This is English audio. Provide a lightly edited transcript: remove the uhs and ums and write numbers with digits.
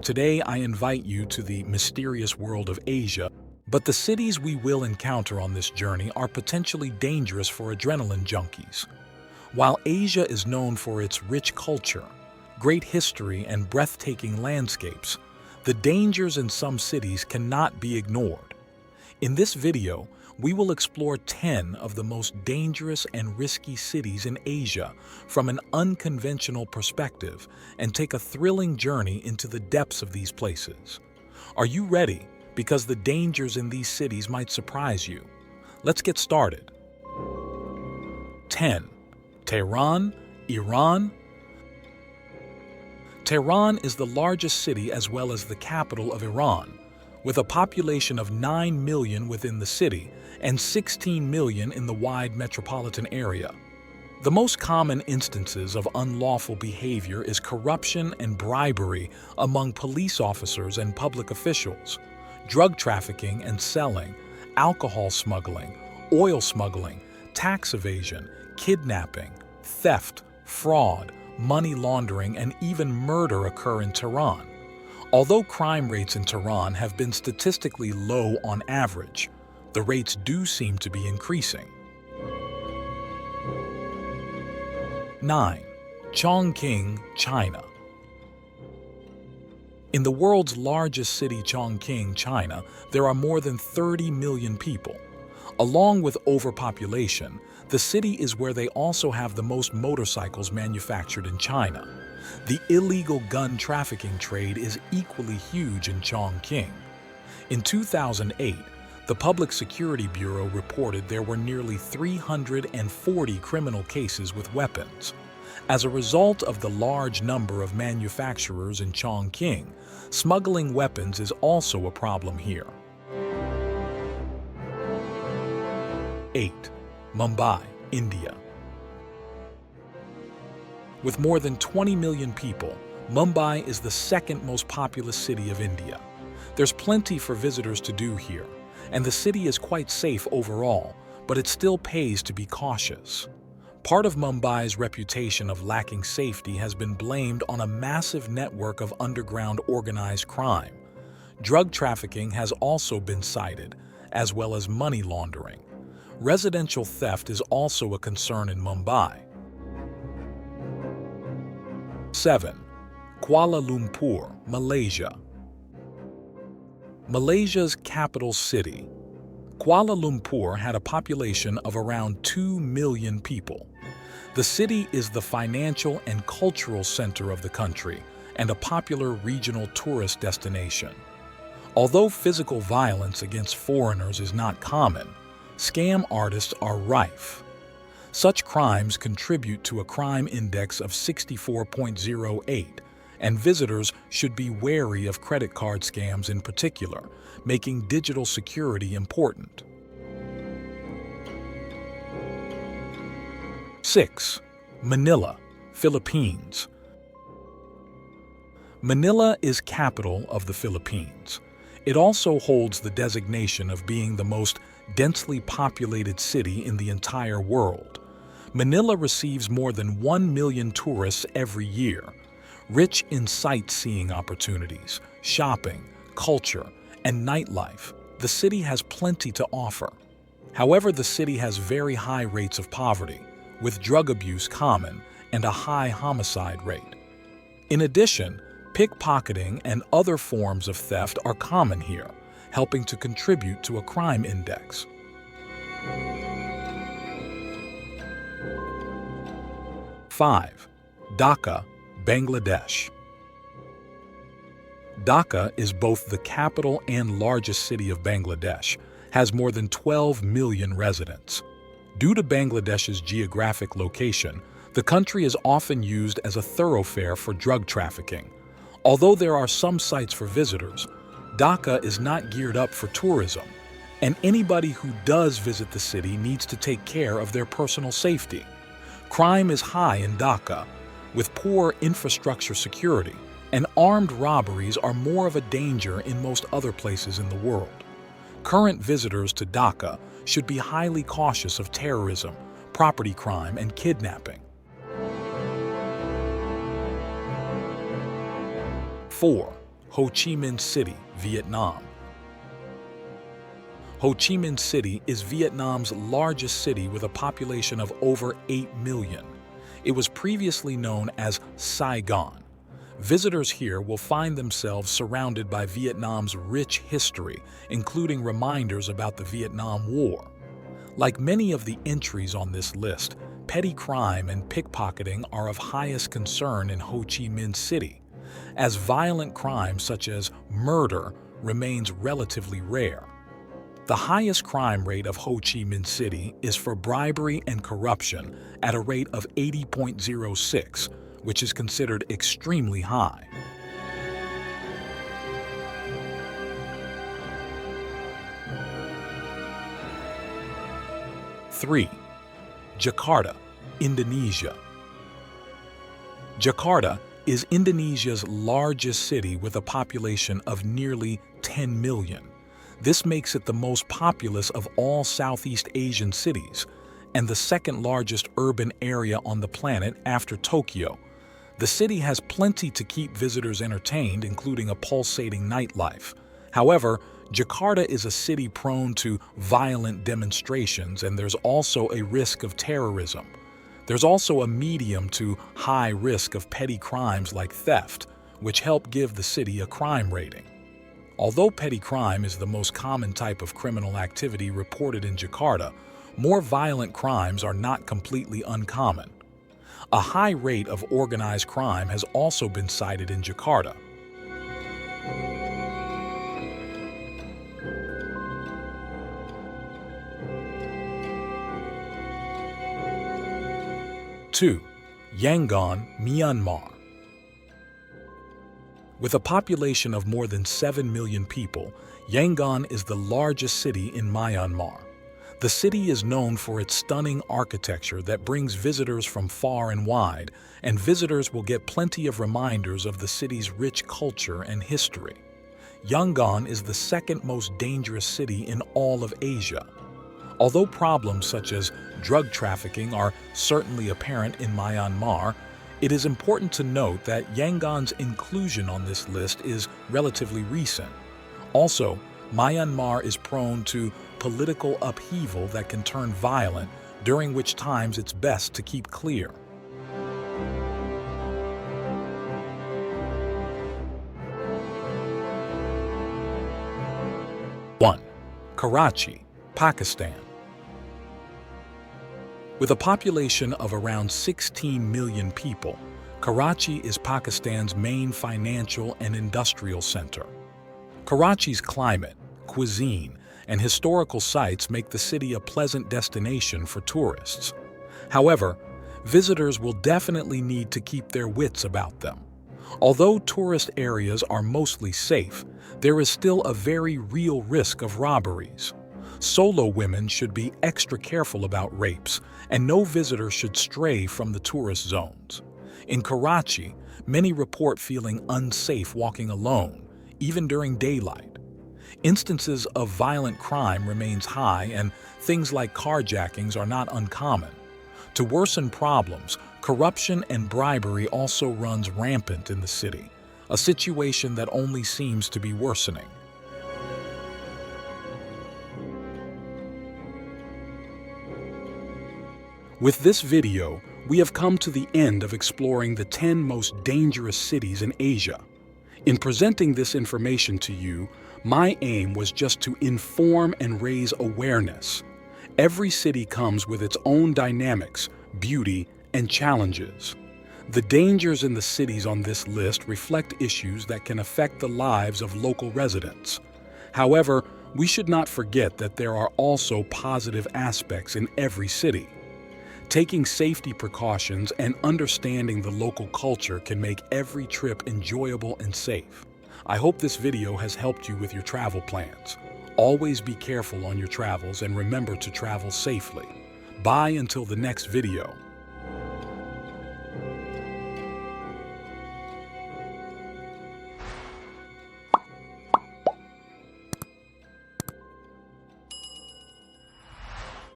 Today, I invite you to the mysterious world of Asia, but the cities we will encounter on this journey are potentially dangerous for adrenaline junkies. While Asia is known for its rich culture, great history, and breathtaking landscapes, the dangers in some cities cannot be ignored. In this video, we will explore 10 of the most dangerous and risky cities in Asia from an unconventional perspective and take a thrilling journey into the depths of these places. Are you ready? Because the dangers in these cities might surprise you. Let's get started. 10. Tehran, Iran. Tehran is the largest city as well as the capital of Iran, with a population of 9 million within the city and 16 million in the wide metropolitan area. The most common instances of unlawful behavior is corruption and bribery among police officers and public officials, drug trafficking and selling, alcohol smuggling, oil smuggling, tax evasion, kidnapping, theft, fraud, money laundering, and even murder occur in Tehran. Although crime rates in Tehran have been statistically low on average, the rates do seem to be increasing. 9. Chongqing, China. In the world's largest city, Chongqing, China, there are more than 30 million people. Along with overpopulation, the city is where they also have the most motorcycles manufactured in China. The illegal gun trafficking trade is equally huge in Chongqing. In 2008, the Public Security Bureau reported there were nearly 340 criminal cases with weapons. As a result of the large number of manufacturers in Chongqing, smuggling weapons is also a problem here. 8. Mumbai, India. With more than 20 million people, Mumbai is the second most populous city of India. There's plenty for visitors to do here, and the city is quite safe overall, but it still pays to be cautious. Part of Mumbai's reputation of lacking safety has been blamed on a massive network of underground organized crime. Drug trafficking has also been cited, as well as money laundering. Residential theft is also a concern in Mumbai. 7. Kuala Lumpur, Malaysia. Malaysia's capital city, Kuala Lumpur had a population of around 2 million people. The city is the financial and cultural center of the country and a popular regional tourist destination. Although physical violence against foreigners is not common, scam artists are rife. Such crimes contribute to a crime index of 64.08, and visitors should be wary of credit card scams in particular, making digital security important. 6. Manila, Philippines. Manila is capital of the Philippines. It also holds the designation of being the most densely populated city in the entire world. Manila receives more than 1 million tourists every year. Rich in sightseeing opportunities, shopping, culture, and nightlife, the city has plenty to offer. However, the city has very high rates of poverty, with drug abuse common and a high homicide rate. In addition, pickpocketing and other forms of theft are common here, helping to contribute to a crime index. 5. Dhaka, Bangladesh. Dhaka is both the capital and largest city of Bangladesh, has more than 12 million residents. Due to Bangladesh's geographic location, the country is often used as a thoroughfare for drug trafficking. Although there are some sites for visitors, Dhaka is not geared up for tourism, and anybody who does visit the city needs to take care of their personal safety. Crime is high in Dhaka, with poor infrastructure security, and armed robberies are more of a danger in most other places in the world. Current visitors to Dhaka should be highly cautious of terrorism, property crime, and kidnapping. 4. Ho Chi Minh City, Vietnam. Ho Chi Minh City is Vietnam's largest city with a population of over 8 million. It was previously known as Saigon. Visitors here will find themselves surrounded by Vietnam's rich history, including reminders about the Vietnam War. Like many of the entries on this list, petty crime and pickpocketing are of highest concern in Ho Chi Minh City, as violent crimes such as murder remains relatively rare. The highest crime rate of Ho Chi Minh City is for bribery and corruption at a rate of 80.06, which is considered extremely high. Three, Jakarta, Indonesia. Jakarta is Indonesia's largest city with a population of nearly 10 million. This makes it the most populous of all Southeast Asian cities and the second largest urban area on the planet after Tokyo. The city has plenty to keep visitors entertained, including a pulsating nightlife. However, Jakarta is a city prone to violent demonstrations, and there's also a risk of terrorism. There's also a medium to high risk of petty crimes like theft, which help give the city a crime rating. Although petty crime is the most common type of criminal activity reported in Jakarta, more violent crimes are not completely uncommon. A high rate of organized crime has also been cited in Jakarta. Two, Yangon, Myanmar. With a population of more than 7 million people, Yangon is the largest city in Myanmar. The city is known for its stunning architecture that brings visitors from far and wide, and visitors will get plenty of reminders of the city's rich culture and history. Yangon is the second most dangerous city in all of Asia. Although problems such as drug trafficking are certainly apparent in Myanmar, it is important to note that Yangon's inclusion on this list is relatively recent. Also, Myanmar is prone to political upheaval that can turn violent, during which times it's best to keep clear. One, Karachi, Pakistan. With a population of around 16 million people, Karachi is Pakistan's main financial and industrial center. Karachi's climate, cuisine, and historical sites make the city a pleasant destination for tourists. However, visitors will definitely need to keep their wits about them. Although tourist areas are mostly safe, there is still a very real risk of robberies. Solo women should be extra careful about rapes, and no visitor should stray from the tourist zones. In Karachi, many report feeling unsafe walking alone, even during daylight. Instances of violent crime remains high, and things like carjackings are not uncommon. To worsen problems, corruption and bribery also runs rampant in the city, a situation that only seems to be worsening. With this video, we have come to the end of exploring the 10 most dangerous cities in Asia. In presenting this information to you, my aim was just to inform and raise awareness. Every city comes with its own dynamics, beauty, and challenges. The dangers in the cities on this list reflect issues that can affect the lives of local residents. However, we should not forget that there are also positive aspects in every city. Taking safety precautions and understanding the local culture can make every trip enjoyable and safe. I hope this video has helped you with your travel plans. Always be careful on your travels and remember to travel safely. Bye until the next video.